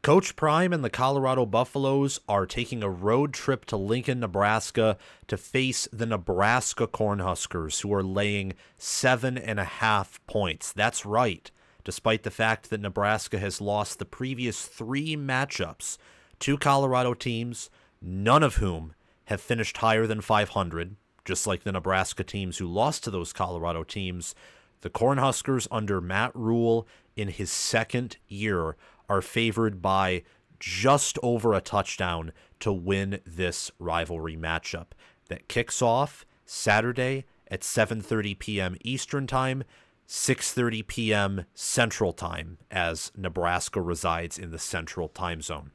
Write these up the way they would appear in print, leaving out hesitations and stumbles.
Coach Prime and the Colorado Buffaloes are taking a road trip to Lincoln, Nebraska to face the Nebraska Cornhuskers, who are laying 7.5 points. That's right, despite the fact that Nebraska has lost the previous 3 matchups to Colorado teams, none of whom have finished higher than 500, just like the Nebraska teams who lost to those Colorado teams. The Cornhuskers under Matt Rule in his second year are favored by just over a touchdown to win this rivalry matchup that kicks off Saturday at 7:30 p.m. Eastern Time, 6:30 p.m. Central Time, as Nebraska resides in the Central Time Zone.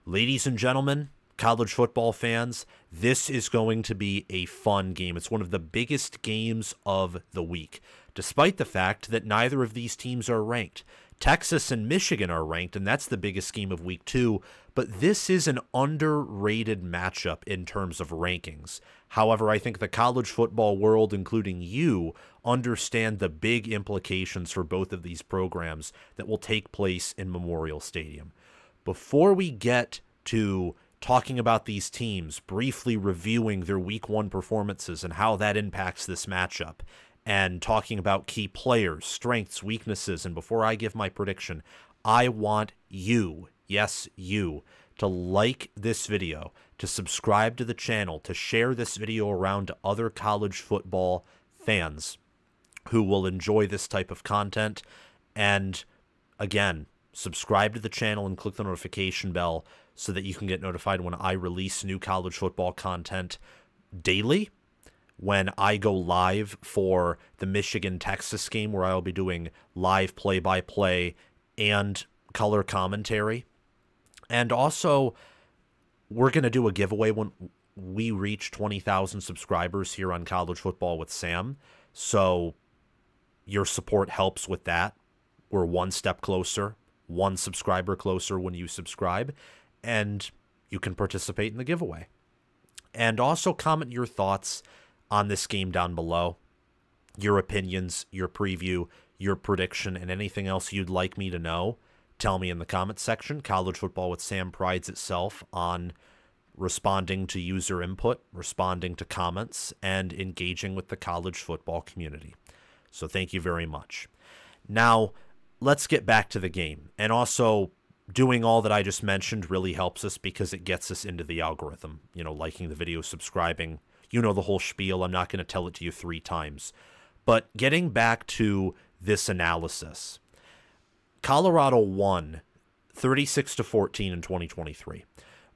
Ladies and gentlemen, college football fans, this is going to be a fun game. It's one of the biggest games of the week, despite the fact that neither of these teams are ranked. Texas and Michigan are ranked, and that's the biggest game of week 2, but this is an underrated matchup in terms of rankings. However, I think the college football world, including you, understand the big implications for both of these programs that will take place in Memorial Stadium. Before we get to talking about these teams, briefly reviewing their week 1 performances and how that impacts this matchup, and talking about key players, strengths, weaknesses, and before I give my prediction, I want you, yes, you, to like this video, to subscribe to the channel, to share this video around to other college football fans who will enjoy this type of content. And again, subscribe to the channel and click the notification bell so that you can get notified when I release new college football content daily. When I go live for the Michigan-Texas game, where I'll be doing live play-by-play and color commentary. And also, we're going to do a giveaway when we reach 20,000 subscribers here on College Football with Sam. So your support helps with that. We're one step closer, one subscriber closer when you subscribe, and you can participate in the giveaway. And also comment your thoughts on this game down below, your opinions, your preview, your prediction, and anything else you'd like me to know. Tell me in the comments section. College Football with Sam prides itself on responding to user input, responding to comments, and engaging with the college football community. So thank you very much. Now, let's get back to the game. And also, doing all that I just mentioned really helps us because it gets us into the algorithm. You know, liking the video, subscribing. You know the whole spiel. I'm not going to tell it to you 3 times. But getting back to this analysis, Colorado won 36-14 in 2023.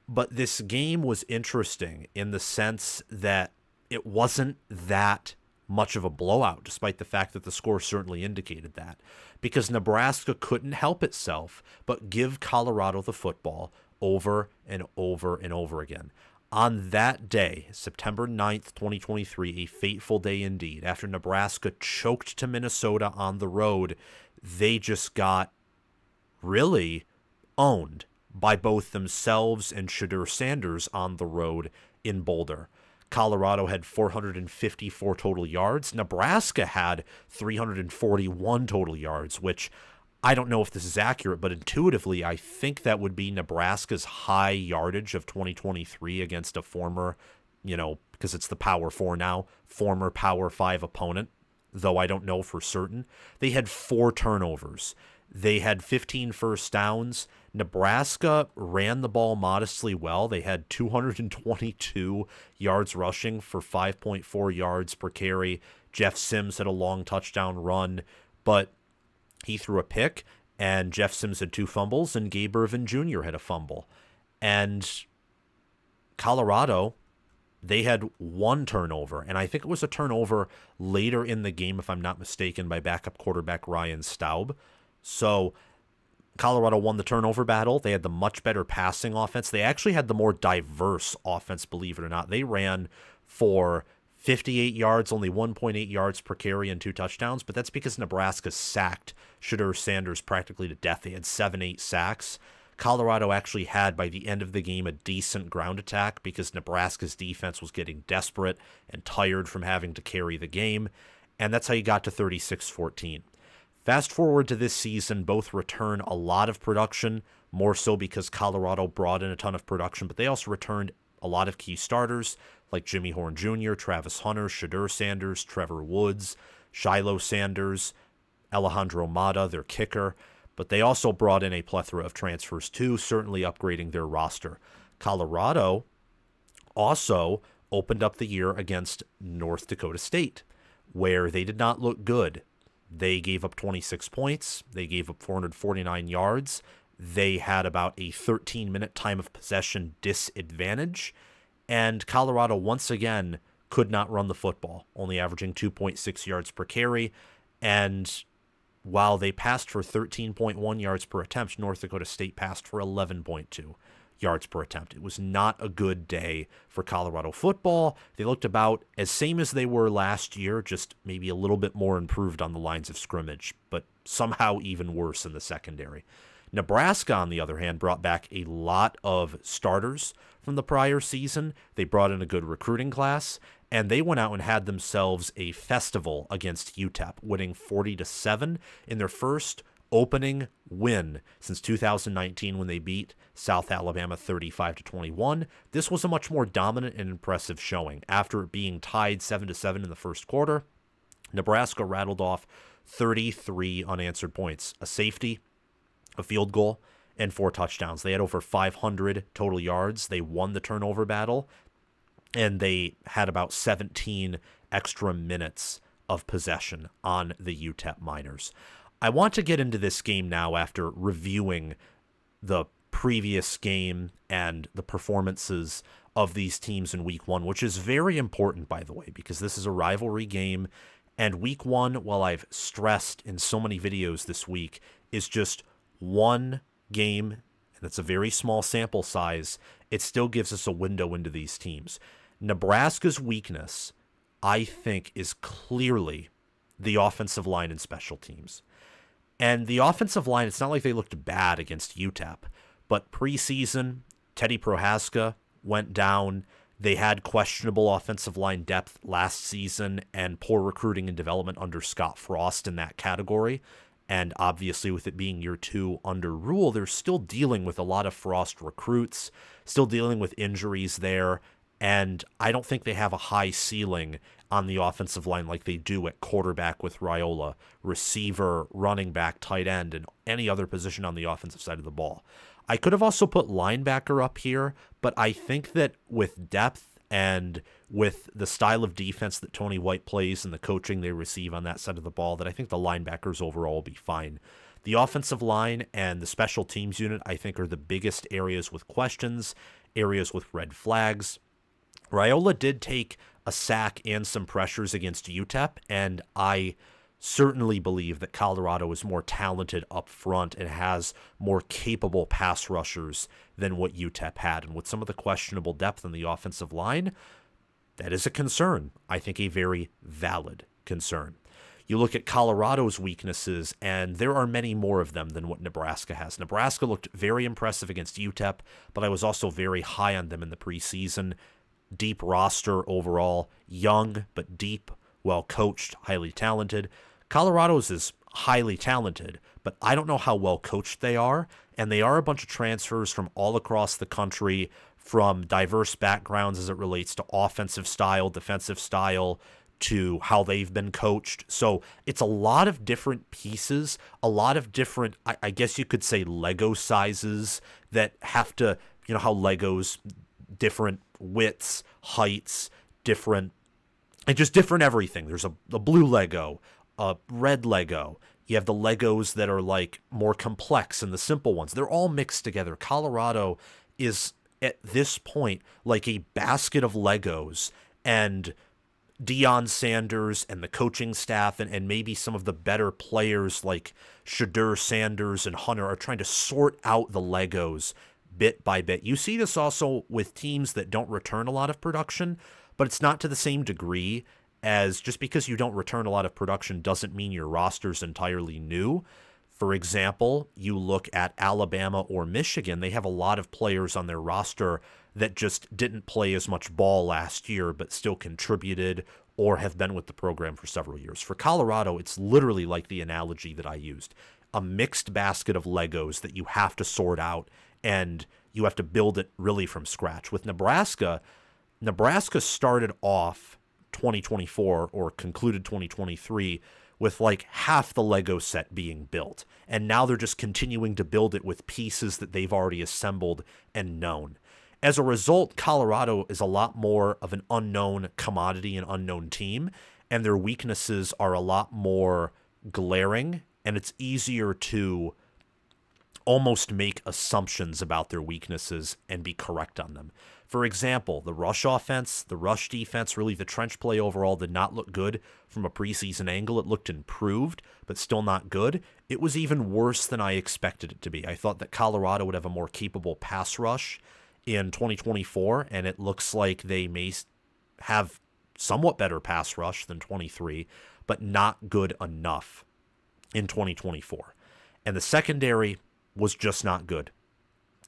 But this game was interesting in the sense that it wasn't that much of a blowout, despite the fact that the score certainly indicated that, because Nebraska couldn't help itself but give Colorado the football over and over and over again. On that day, September 9th, 2023, a fateful day indeed, after Nebraska choked to Minnesota on the road, they just got really owned by both themselves and Shedeur Sanders on the road in Boulder. Colorado had 454 total yards. Nebraska had 341 total yards, which I don't know if this is accurate, but intuitively, I think that would be Nebraska's high yardage of 2023 against a former, because it's the Power 4 now, former Power 5 opponent, though I don't know for certain. They had 4 turnovers. They had 15 first downs. Nebraska ran the ball modestly well. They had 222 yards rushing for 5.4 yards per carry. Jeff Sims had a long touchdown run, but he threw a pick, and Jeff Sims had 2 fumbles, and Gabe Ervin Jr. had a fumble. And Colorado, they had 1 turnover, and I think it was a turnover later in the game, if I'm not mistaken, by backup quarterback Ryan Staub. So Colorado won the turnover battle. They had the much better passing offense. They actually had the more diverse offense, believe it or not. They ran for 58 yards, only 1.8 yards per carry and 2 touchdowns, but that's because Nebraska sacked Shedeur Sanders practically to death. They had 7-8 sacks. Colorado actually had, by the end of the game, a decent ground attack because Nebraska's defense was getting desperate and tired from having to carry the game, and that's how you got to 36-14. Fast forward to this season, both return a lot of production, more so because Colorado brought in a ton of production, but they also returned a lot of key starters like Jimmy Horn Jr., Travis Hunter, Shadur Sanders, Trevor Woods, Shiloh Sanders, Alejandro Mata, their kicker. But they also brought in a plethora of transfers too, certainly upgrading their roster. Colorado also opened up the year against North Dakota State, where they did not look good. They gave up 26 points. They gave up 449 yards. They had about a 13-minute time of possession disadvantage. And Colorado, once again, could not run the football, only averaging 2.6 yards per carry. And while they passed for 13.1 yards per attempt, North Dakota State passed for 11.2 yards per attempt. It was not a good day for Colorado football. They looked about as same as they were last year, just maybe a little bit more improved on the lines of scrimmage, but somehow even worse in the secondary. Nebraska, on the other hand, brought back a lot of starters from the prior season. They brought in a good recruiting class, and they went out and had themselves a festival against UTEP, winning 40-7 in their first opening win since 2019 when they beat South Alabama 35-21. This was a much more dominant and impressive showing. After being tied 7-7 in the first quarter, Nebraska rattled off 33 unanswered points, a safety, a field goal, and 4 touchdowns. They had over 500 total yards. They won the turnover battle, and they had about 17 extra minutes of possession on the UTEP Miners. I want to get into this game now after reviewing the previous game and the performances of these teams in Week 1, which is very important, by the way, because this is a rivalry game. And Week 1, while I've stressed in so many videos this week, is just one game, and it's a very small sample size. It still gives us a window into these teams. Nebraska's weakness, I think, is clearly the offensive line and special teams. And the offensive line, it's not like they looked bad against UTEP, but preseason, Teddy Prohaska went down. They had questionable offensive line depth last season and poor recruiting and development under Scott Frost in that category. And obviously, with it being year 2 under Rule, they're still dealing with a lot of Frost recruits, still dealing with injuries there. And I don't think they have a high ceiling on the offensive line like they do at quarterback with Raiola, receiver, running back, tight end, and any other position on the offensive side of the ball. I could have also put linebacker up here, but I think that with depth and with the style of defense that Tony White plays and the coaching they receive on that side of the ball, that I think the linebackers overall will be fine. The offensive line and the special teams unit, I think, are the biggest areas with questions, areas with red flags. Raiola did take a sack and some pressures against UTEP, and I certainly believe that Colorado is more talented up front and has more capable pass rushers than what UTEP had. And with some of the questionable depth in the offensive line, that is a concern. I think a very valid concern. You look at Colorado's weaknesses, and there are many more of them than what Nebraska has. Nebraska looked very impressive against UTEP, but I was also very high on them in the preseason. Deep roster overall, young but deep, well coached, highly talented. Colorado's is highly talented, but I don't know how well coached they are, and they are a bunch of transfers from all across the country, from diverse backgrounds as it relates to offensive style, defensive style, to how they've been coached. So it's a lot of different pieces, a lot of different, I guess you could say, Lego sizes that have to, you know how Legos, different widths, heights, different, and just different everything. There's a blue Lego, a red Lego. You have the Legos that are like more complex and the simple ones. They're all mixed together. Colorado is at this point like a basket of Legos, and Deion Sanders and the coaching staff and maybe some of the better players like Shadur Sanders and Hunter are trying to sort out the Legos bit by bit. You see this also with teams that don't return a lot of production, but it's not to the same degree as just because you don't return a lot of production doesn't mean your roster's entirely new. For example, you look at Alabama or Michigan, they have a lot of players on their roster that just didn't play as much ball last year, but still contributed or have been with the program for several years. For Colorado, it's literally like the analogy that I used, a mixed basket of Legos that you have to sort out, and you have to build it really from scratch. With Nebraska, Nebraska started off 2024 or concluded 2023 with like half the Lego set being built. And now they're just continuing to build it with pieces that they've already assembled and known. As a result, Colorado is a lot more of an unknown commodity, an unknown team, and their weaknesses are a lot more glaring, and it's easier to almost make assumptions about their weaknesses and be correct on them. For example, the rush offense, the rush defense, really the trench play overall did not look good from a preseason angle. It looked improved, but still not good. It was even worse than I expected it to be. I thought that Colorado would have a more capable pass rush in 2024, and it looks like they may have somewhat better pass rush than 23, but not good enough in 2024. And the secondary was just not good.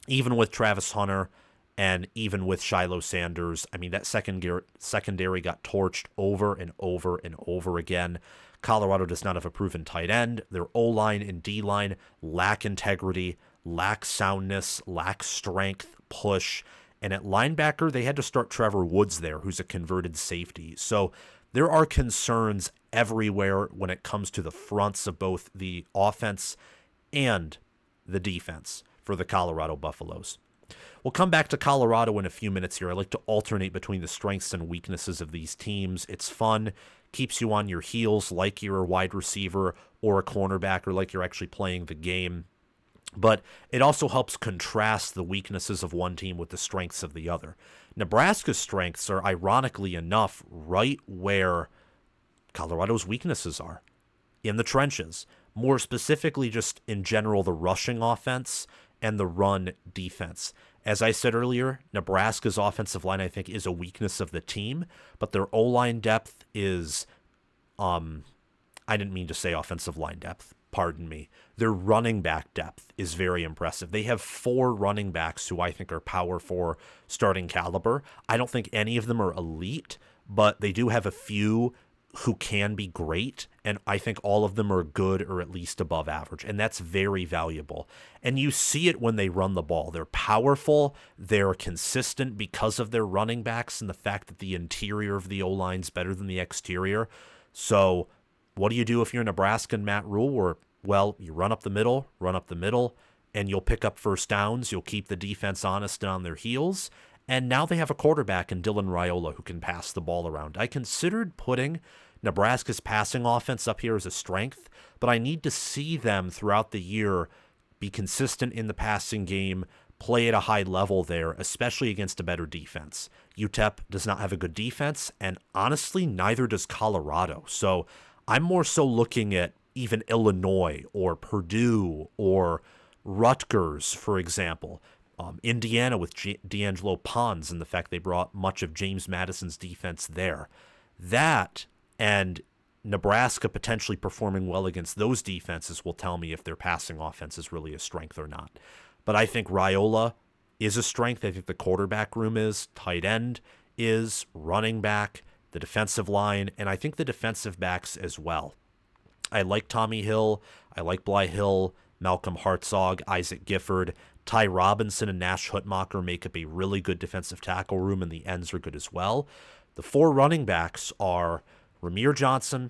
Even with Travis Hunter and even with Shiloh Sanders, I mean, that secondary got torched over and over and over again. Colorado does not have a proven tight end. Their O-line and D-line lack integrity, lack soundness, lack strength, push. And at linebacker, they had to start Trevor Woods there, who's a converted safety. So there are concerns everywhere when it comes to the fronts of both the offense and the defense for the Colorado Buffaloes. We'll come back to Colorado in a few minutes here. I like to alternate between the strengths and weaknesses of these teams. It's fun, keeps you on your heels like you're a wide receiver or a cornerback or like you're actually playing the game. But it also helps contrast the weaknesses of one team with the strengths of the other. Nebraska's strengths are, ironically enough, right where Colorado's weaknesses are, in the trenches. More specifically, just in general, the rushing offense and the run defense. As I said earlier, Nebraska's offensive line, I think, is a weakness of the team, but their O-line depth is, I didn't mean to say offensive line depth, pardon me. Their running back depth is very impressive. They have 4 running backs who I think are Power 4 starting caliber. I don't think any of them are elite, but they do have a few who can be great, and I think all of them are good or at least above average, and that's very valuable. And you see it when they run the ball. They're powerful, they're consistent because of their running backs and the fact that the interior of the O-line's better than the exterior. So what do you do if you're Nebraska and Matt Rule? Where, well, you run up the middle, and you'll pick up first downs, you'll keep the defense honest and on their heels. And now they have a quarterback in Dylan Raiola who can pass the ball around. I considered putting Nebraska's passing offense up here as a strength, but I need to see them throughout the year be consistent in the passing game, play at a high level there, especially against a better defense. UTEP does not have a good defense, and honestly, neither does Colorado. So I'm more so looking at even Illinois or Purdue or Rutgers, for example. Indiana with D'Angelo Pons and the fact they brought much of James Madison's defense there. That and Nebraska potentially performing well against those defenses will tell me if their passing offense is really a strength or not. But I think Raiola is a strength. I think the quarterback room is, tight end is, running back, the defensive line, and I think the defensive backs as well. I like Tommy Hill. I like Bly Hill, Malcolm Hartzog, Isaac Gifford. Ty Robinson and Nash Hutmacher make up a really good defensive tackle room, and the ends are good as well. The 4 running backs are Ramir Johnson,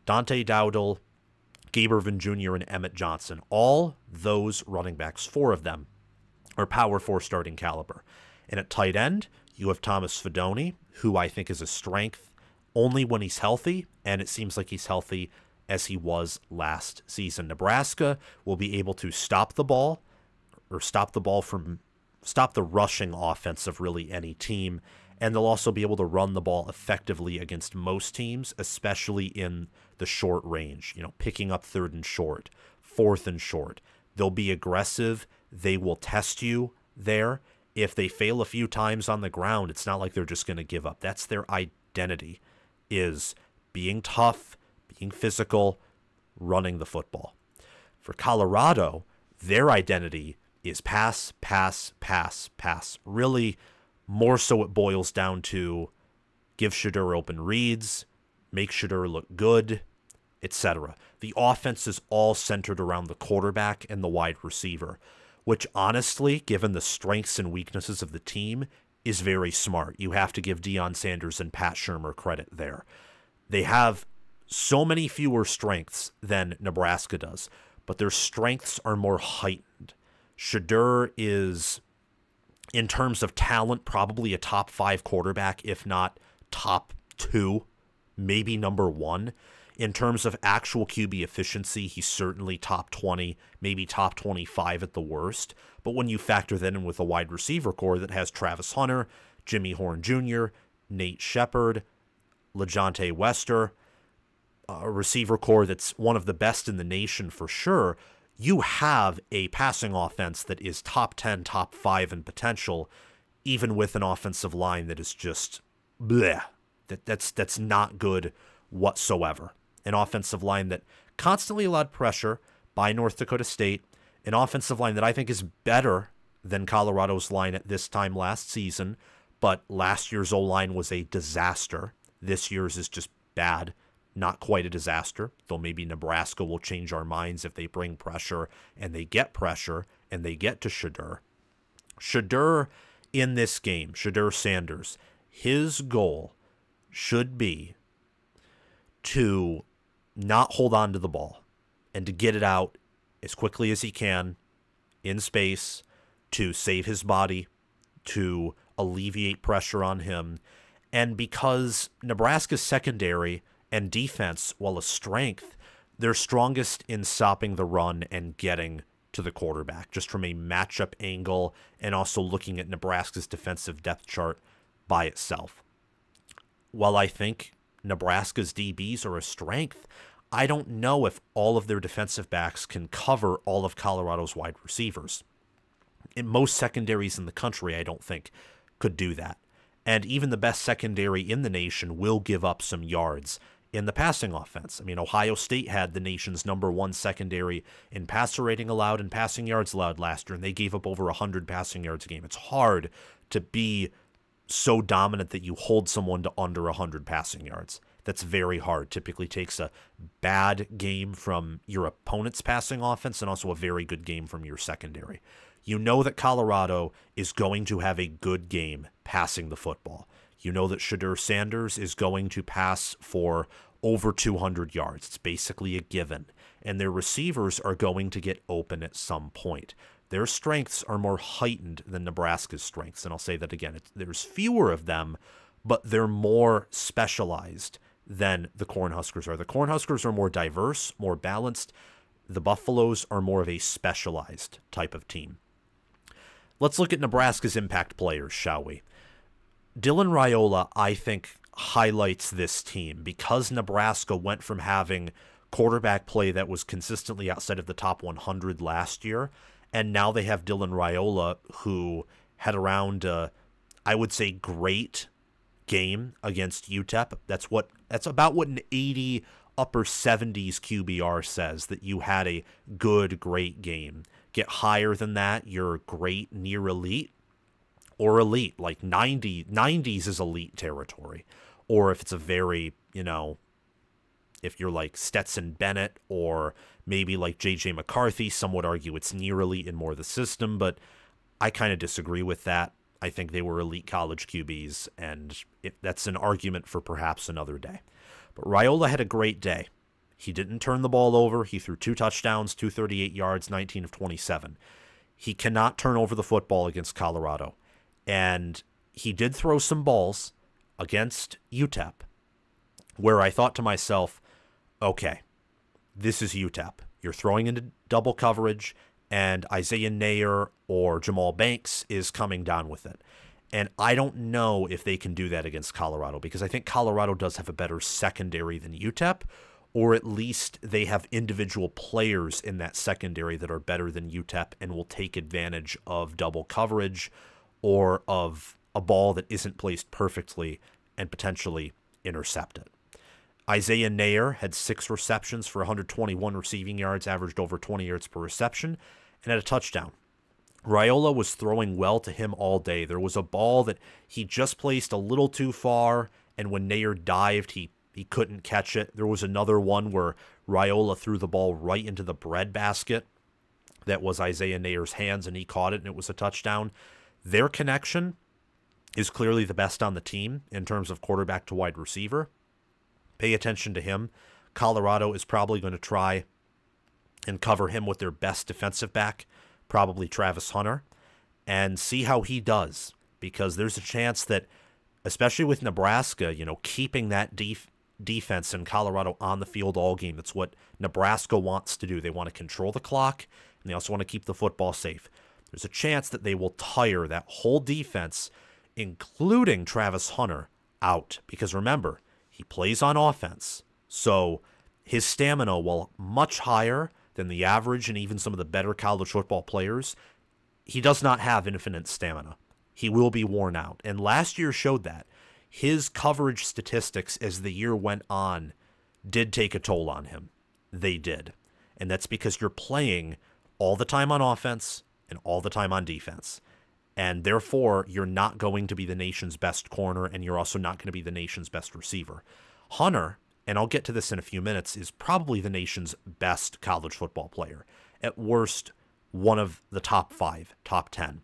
Dante Dowdle, Gabe Irvin Jr., and Emmett Johnson. All those running backs, 4 of them, are Power 4 starting caliber. And at tight end, you have Thomas Fidone, who I think is a strength only when he's healthy, and it seems like he's healthy as he was last season. Nebraska will be able to stop the rushing offense of really any team, and they'll also be able to run the ball effectively against most teams, especially in the short range, picking up 3rd and short, 4th and short. They'll be aggressive. They will test you there. If they fail a few times on the ground, it's not like they're just going to give up. That's their identity, is being tough, being physical, running the football. For Colorado, their identity is pass, pass, pass, pass. Really, more so it boils down to give Shedeur open reads, make Shedeur look good, etc. The offense is all centered around the quarterback and the wide receiver, which honestly, given the strengths and weaknesses of the team, is very smart. You have to give Deion Sanders and Pat Shurmur credit there. They have so many fewer strengths than Nebraska does, but their strengths are more heightened. Shedeur is, in terms of talent, probably a top 5 quarterback, if not top 2, maybe number 1. In terms of actual QB efficiency, he's certainly top 20, maybe top 25 at the worst. But when you factor that in with a wide receiver core that has Travis Hunter, Jimmy Horn Jr., Nate Shepard, LeJontay Wester, a receiver core that's one of the best in the nation for sure, you have a passing offense that is top 10, top 5 in potential, even with an offensive line that is just bleh. That's not good whatsoever. An offensive line that constantly allowed pressure by North Dakota State, an offensive line that I think is better than Colorado's line at this time last season, but last year's O-line was a disaster. This year's is just bad. Not quite a disaster, though maybe Nebraska will change our minds if they bring pressure and they get pressure and they get to Shedeur. Shedeur in this game, Shedeur Sanders, his goal should be to not hold on to the ball and to get it out as quickly as he can in space to save his body, to alleviate pressure on him. And because Nebraska's secondary and defense, while a strength, they're strongest in stopping the run and getting to the quarterback, just from a matchup angle and also looking at Nebraska's defensive depth chart by itself. While I think Nebraska's DBs are a strength, I don't know if all of their defensive backs can cover all of Colorado's wide receivers. In most secondaries in the country, I don't think, could do that. And even the best secondary in the nation will give up some yards in the passing offense. I mean, Ohio State had the nation's #1 secondary in passer rating allowed and passing yards allowed last year, and they gave up over 100 passing yards a game. It's hard to be so dominant that you hold someone to under 100 passing yards. That's very hard. Typically takes a bad game from your opponent's passing offense and also a very good game from your secondary. You know that Colorado is going to have a good game passing the football. You know that Shedeur Sanders is going to pass for over 200 yards. It's basically a given. And their receivers are going to get open at some point. Their strengths are more heightened than Nebraska's strengths. And I'll say that again. There's fewer of them, but they're more specialized than the Cornhuskers are. The Cornhuskers are more diverse, more balanced. The Buffaloes are more of a specialized type of team. Let's look at Nebraska's impact players, shall we? Dylan Raiola, I think, highlights this team because Nebraska went from having quarterback play that was consistently outside of the top 100 last year, and now they have Dylan Raiola, who had around, I would say, great game against UTEP. That's about what an 80 upper 70s QBR says, that you had a good, great game. Get higher than that, you're great, near elite, or elite, like 90s is elite territory. Or if it's a very, if you're like Stetson Bennett or maybe like J.J. McCarthy, some would argue it's near elite and more the system, but I kind of disagree with that. I think they were elite college QBs, and that's an argument for perhaps another day. But Raiola had a great day. He didn't turn the ball over. He threw 2 touchdowns, 238 yards, 19 of 27. He cannot turn over the football against Colorado. And he did throw some balls against UTEP where I thought to myself, okay, this is UTEP. You're throwing into double coverage, and Isaiah Nayer or Jamal Banks is coming down with it. And I don't know if they can do that against Colorado, because I think Colorado does have a better secondary than UTEP, or at least they have individual players in that secondary that are better than UTEP and will take advantage of double coverage or of a ball that isn't placed perfectly and potentially intercept it. Isaiah Nair had 6 receptions for 121 receiving yards, averaged over 20 yards per reception, and had a touchdown. Raiola was throwing well to him all day. There was a ball that he just placed a little too far, and when Nair dived, he couldn't catch it. There was another one where Raiola threw the ball right into the breadbasket that was Isaiah Nair's hands, and he caught it, and it was a touchdown. Their connection is clearly the best on the team in terms of quarterback to wide receiver. Pay attention to him. Colorado is probably going to try and cover him with their best defensive back, probably Travis Hunter, and see how he does, because there's a chance that, especially with Nebraska, keeping that defense in Colorado on the field all game, that's what Nebraska wants to do. They want to control the clock, and they also want to keep the football safe. There's a chance that they will tire that whole defense, including Travis Hunter, out, because remember, he plays on offense, so his stamina, while much higher than the average and even some of the better college football players, he does not have infinite stamina. He will be worn out. And last year showed that. His coverage statistics as the year went on did take a toll on him. They did. And that's because you're playing all the time on offense and all the time on defense. And therefore, you're not going to be the nation's best corner, and you're also not going to be the nation's best receiver. Hunter, and I'll get to this in a few minutes, is probably the nation's best college football player. At worst, one of the top 5, top 10.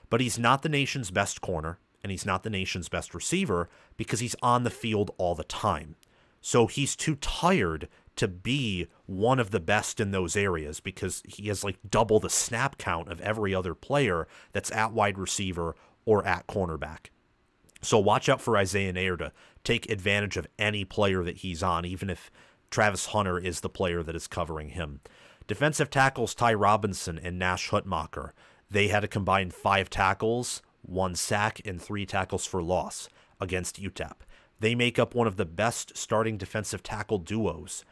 But he's not the nation's best corner, and he's not the nation's best receiver because he's on the field all the time. So he's too tired to be one of the best in those areas because he has like double the snap count of every other player that's at wide receiver or at cornerback. So watch out for Isaiah Nair to take advantage of any player that he's on, even if Travis Hunter is the player that is covering him. Defensive tackles Ty Robinson and Nash Hutmacher, they had a combined 5 tackles, 1 sack, and 3 tackles for loss against UTEP. They make up one of the best starting defensive tackle duos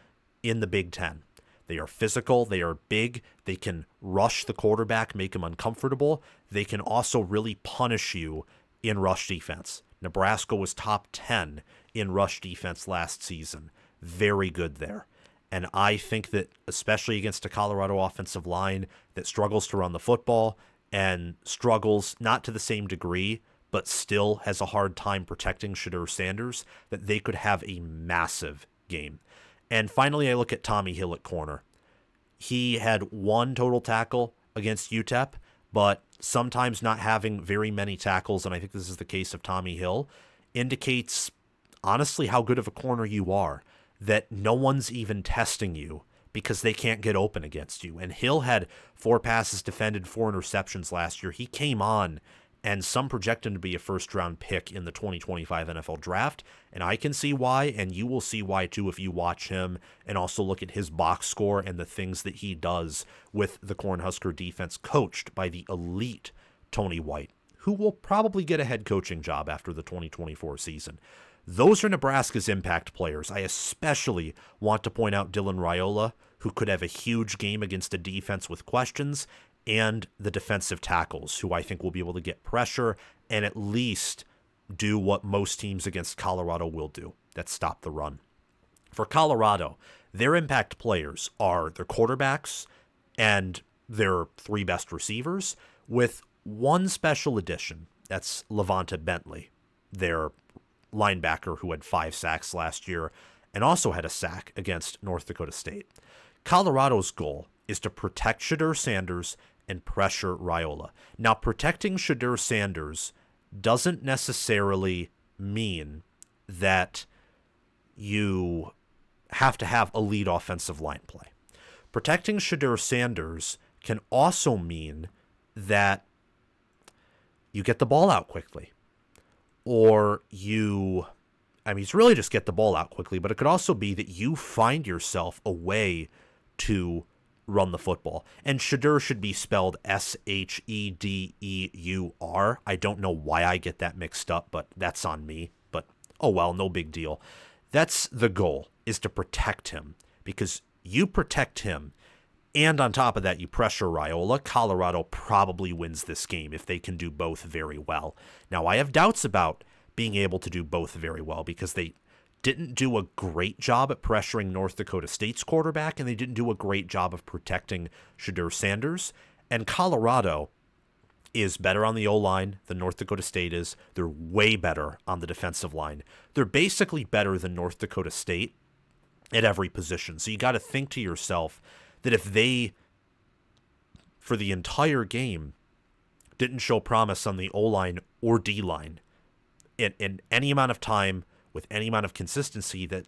in the Big Ten. They are physical, they are big, they can rush the quarterback, make him uncomfortable. They can also really punish you in rush defense. Nebraska was top 10 in rush defense last season. Very good there. And I think that, especially against a Colorado offensive line that struggles to run the football and struggles not to the same degree, but still has a hard time protecting Shedeur Sanders, that they could have a massive game. And finally, I look at Tommy Hill at corner. He had 1 total tackle against UTEP, but sometimes not having very many tackles, and I think this is the case of Tommy Hill, indicates honestly how good of a corner you are, that no one's even testing you because they can't get open against you. And Hill had 4 passes defended, 4 interceptions last year. He came on, and some project him to be a first-round pick in the 2025 NFL Draft, and I can see why, and you will see why too if you watch him and also look at his box score and the things that he does with the Cornhusker defense coached by the elite Tony White, who will probably get a head coaching job after the 2024 season. Those are Nebraska's impact players. I especially want to point out Dylan Raiola, who could have a huge game against a defense with questions, and the defensive tackles, who I think will be able to get pressure and at least do what most teams against Colorado will do, that's stop the run. For Colorado, their impact players are their quarterbacks and their 3 best receivers, with 1 special addition. That's Levanta Bentley, their linebacker who had 5 sacks last year and also had a sack against North Dakota State. Colorado's goal is to protect Shedeur Sanders and pressure Raiola. Now, protecting Shedeur Sanders doesn't necessarily mean that you have to have elite offensive line play. Protecting Shedeur Sanders can also mean that you get the ball out quickly. Or it's really just get the ball out quickly, but it could also be that you find yourself a way to run the football. And Shedeur should be spelled Shedeur. I don't know why I get that mixed up, but that's on me. But, oh well, no big deal. That's the goal, is to protect him. Because you protect him, and on top of that, you pressure Raiola. Colorado probably wins this game if they can do both very well. Now, I have doubts about being able to do both very well because they didn't do a great job at pressuring North Dakota State's quarterback, and they didn't do a great job of protecting Shedeur Sanders. And Colorado is better on the O-line than North Dakota State is. They're way better on the defensive line. They're basically better than North Dakota State at every position. So you got to think to yourself that if they, for the entire game, didn't show promise on the O-line or D-line in any amount of time with any amount of consistency, that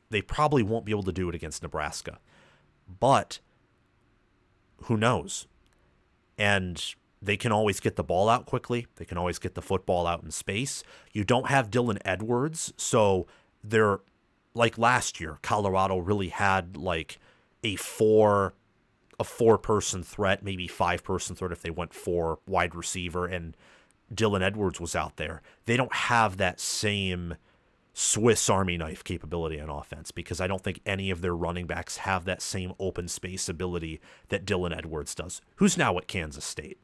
they probably won't be able to do it against Nebraska. But who knows? And they can always get the ball out quickly. They can always get the football out in space. You don't have Dylan Edwards, so they're like last year. Colorado really had like a four-person threat, maybe five-person threat if they went four wide receiver, and Dylan Edwards was out there. They don't have that same Swiss Army knife capability on offense, because I don't think any of their running backs have that same open space ability that Dylan Edwards does, who's now at Kansas State.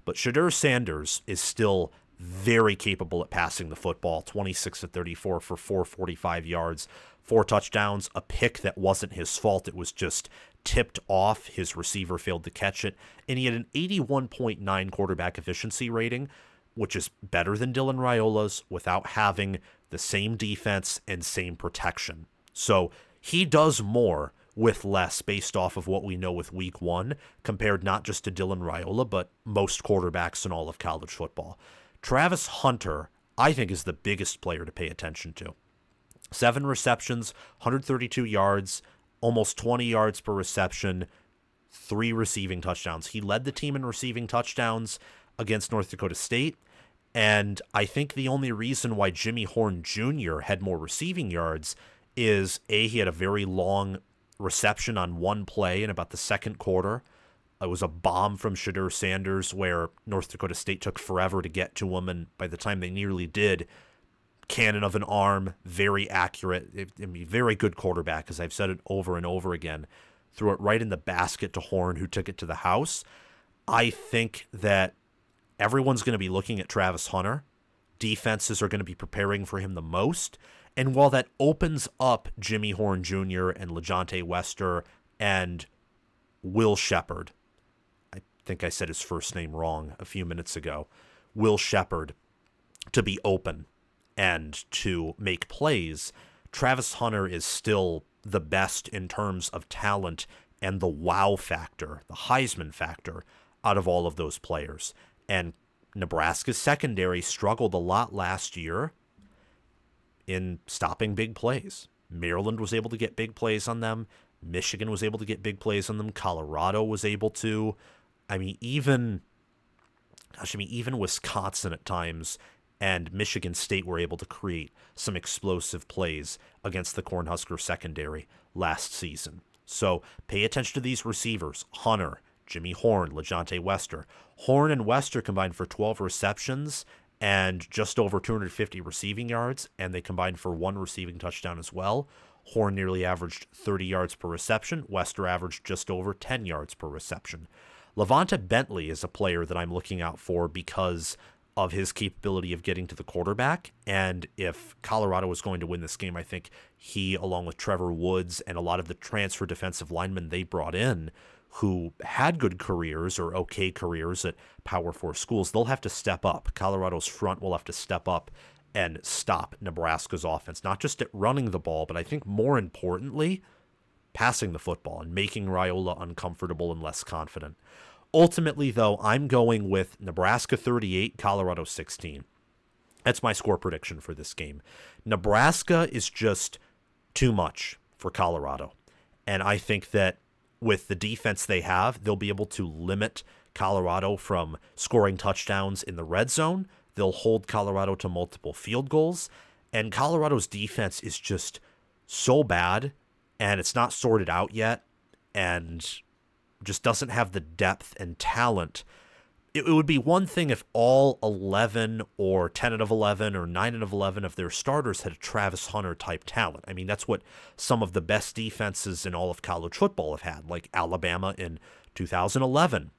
But Shedeur Sanders is still very capable at passing the football, 26 of 34 for 445 yards, 4 touchdowns, a pick that wasn't his fault. It was just tipped off. His receiver failed to catch it. And he had an 81.9 quarterback efficiency rating, which is better than Dylan Raiola's without having the same defense and same protection. So he does more with less based off of what we know with week 1, compared not just to Dylan Raiola, but most quarterbacks in all of college football. Travis Hunter, I think, is the biggest player to pay attention to. 7 receptions, 132 yards, almost 20 yards per reception, 3 receiving touchdowns. He led the team in receiving touchdowns against North Dakota State, and I think the only reason why Jimmy Horn Jr. had more receiving yards is, A, he had a very long reception on one play in about the second quarter. It was a bomb from Shedeur Sanders where North Dakota State took forever to get to him, and by the time they nearly did, cannon of an arm, very accurate, very good quarterback, as I've said it over and over again, threw it right in the basket to Horn, who took it to the house. I think that everyone's going to be looking at Travis Hunter. Defenses are going to be preparing for him the most. And while that opens up Jimmy Horn Jr. and LeJontay Wester and Will Shepard, I think I said his first name wrong a few minutes ago, Will Shepard, to be open and to make plays, Travis Hunter is still the best in terms of talent and the wow factor, the Heisman factor, out of all of those players. And Nebraska's secondary struggled a lot last year in stopping big plays. Maryland was able to get big plays on them. Michigan was able to get big plays on them. Colorado was able to. Even Wisconsin at times and Michigan State were able to create some explosive plays against the Cornhusker secondary last season. So pay attention to these receivers. Hunter, Jimmy Horn, LeJontay Wester. Horn and Wester combined for 12 receptions and just over 250 receiving yards, and they combined for 1 receiving touchdown as well. Horn nearly averaged 30 yards per reception. Wester averaged just over 10 yards per reception. Levante Bentley is a player that I'm looking out for because of his capability of getting to the quarterback. And if Colorado is going to win this game, I think he, along with Trevor Woods and a lot of the transfer defensive linemen they brought in, who had good careers or okay careers at Power 4 schools, they'll have to step up. Colorado's front will have to step up and stop Nebraska's offense, not just at running the ball, but I think more importantly, passing the football and making Raiola uncomfortable and less confident. Ultimately, though, I'm going with Nebraska 38, Colorado 16. That's my score prediction for this game. Nebraska is just too much for Colorado, and I think that with the defense they have, they'll be able to limit Colorado from scoring touchdowns in the red zone. They'll hold Colorado to multiple field goals. And Colorado's defense is just so bad, and it's not sorted out yet, and just doesn't have the depth and talent. It would be one thing if all 11 or 10 out of 11 or 9 out of 11 of their starters had a Travis Hunter type talent. I mean, that's what some of the best defenses in all of college football have had, like Alabama in 2011,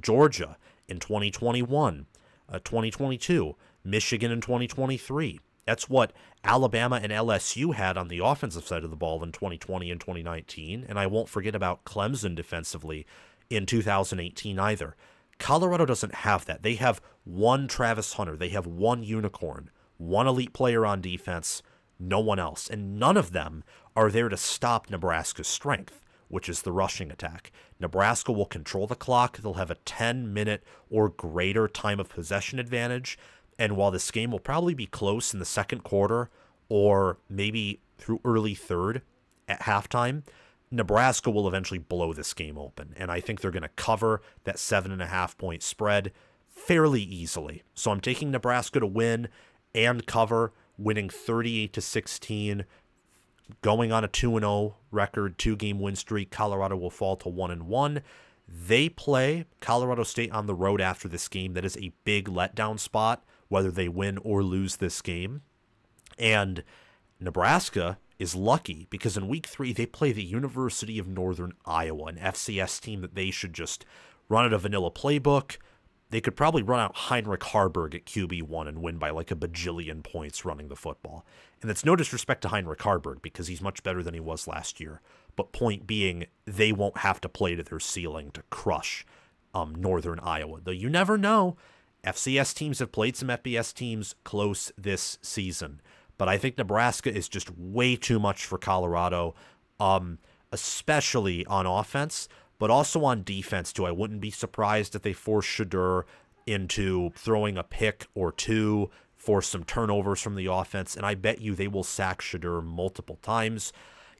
Georgia in 2021, 2022, Michigan in 2023. That's what Alabama and LSU had on the offensive side of the ball in 2020 and 2019, and I won't forget about Clemson defensively in 2018 either. Colorado doesn't have that. They have one Travis Hunter. They have one unicorn, one elite player on defense, no one else. And none of them are there to stop Nebraska's strength, which is the rushing attack. Nebraska will control the clock. They'll have a 10-minute or greater time of possession advantage. And while this game will probably be close in the second quarter or maybe through early third at halftime, Nebraska will eventually blow this game open. And I think they're going to cover that 7.5-point spread fairly easily. So I'm taking Nebraska to win and cover, winning 38-16, going on a 2-0 record, 2-game win streak. Colorado will fall to 1-1. They play Colorado State on the road after this game. That is a big letdown spot, whether they win or lose this game. And Nebraska is lucky because in week 3, they play the University of Northern Iowa, an FCS team that they should just run out a vanilla playbook. They could probably run out Heinrich Harburg at QB1 and win by like a bajillion points running the football. And that's no disrespect to Heinrich Harburg because he's much better than he was last year. But point being, they won't have to play to their ceiling to crush Northern Iowa. Though you never know. FCS teams have played some FBS teams close this season. But I think Nebraska is just way too much for Colorado, especially on offense, but also on defense, too. I wouldn't be surprised if they force Shadur into throwing a pick or two, force some turnovers from the offense, and I bet you they will sack Shadur multiple times.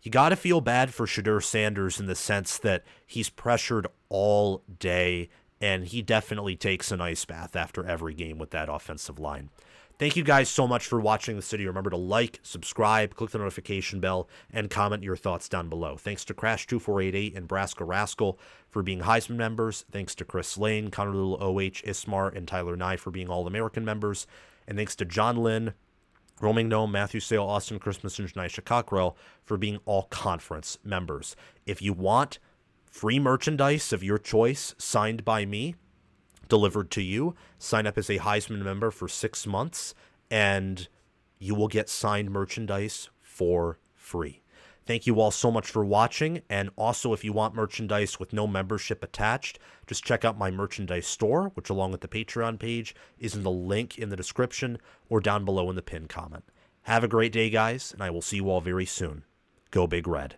You got to feel bad for Shadur Sanders in the sense that he's pressured all day, and he definitely takes an ice bath after every game with that offensive line. Thank you guys so much for watching this video. Remember to like, subscribe, click the notification bell, and comment your thoughts down below. Thanks to Crash2488 and Nebraska Rascal for being Heisman members. Thanks to Chris Lane, Connor Little OH, Ismar, and Tyler Nye for being All-American members. And thanks to John Lynn, Roaming Gnome, Matthew Sale, Austin Christmas, and Shanaisha Cockrell for being all-conference members. If you want free merchandise of your choice signed by me, delivered to you, sign up as a Heisman member for 6 months, and you will get signed merchandise for free. Thank you all so much for watching, and also if you want merchandise with no membership attached, just check out my merchandise store, which along with the Patreon page is in the link in the description or down below in the pinned comment. Have a great day, guys, and I will see you all very soon. Go Big Red.